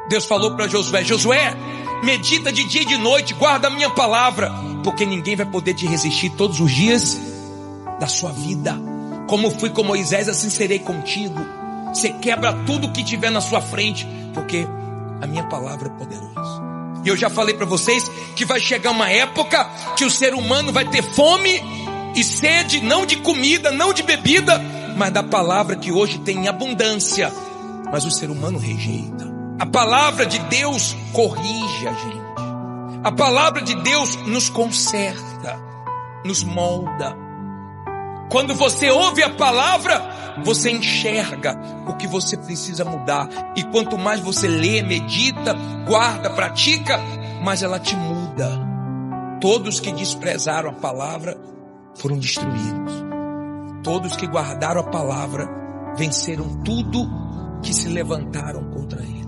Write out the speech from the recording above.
Deus falou para Josué: Josué, medita de dia e de noite, guarda a minha palavra, porque ninguém vai poder te resistir todos os dias da sua vida. Como fui com Moisés, assim serei contigo. Você quebra tudo que tiver na sua frente, porque a minha palavra é poderosa. E eu já falei para vocês que vai chegar uma época que o ser humano vai ter fome e sede, não de comida, não de bebida, mas da palavra que hoje tem em abundância. Mas o ser humano rejeita. A palavra de Deus corrige a gente. A palavra de Deus nos conserta, nos molda. Quando você ouve a palavra, você enxerga o que você precisa mudar. E quanto mais você lê, medita, guarda, pratica, mais ela te muda. Todos que desprezaram a palavra foram destruídos. Todos que guardaram a palavra venceram tudo que se levantaram contra ele.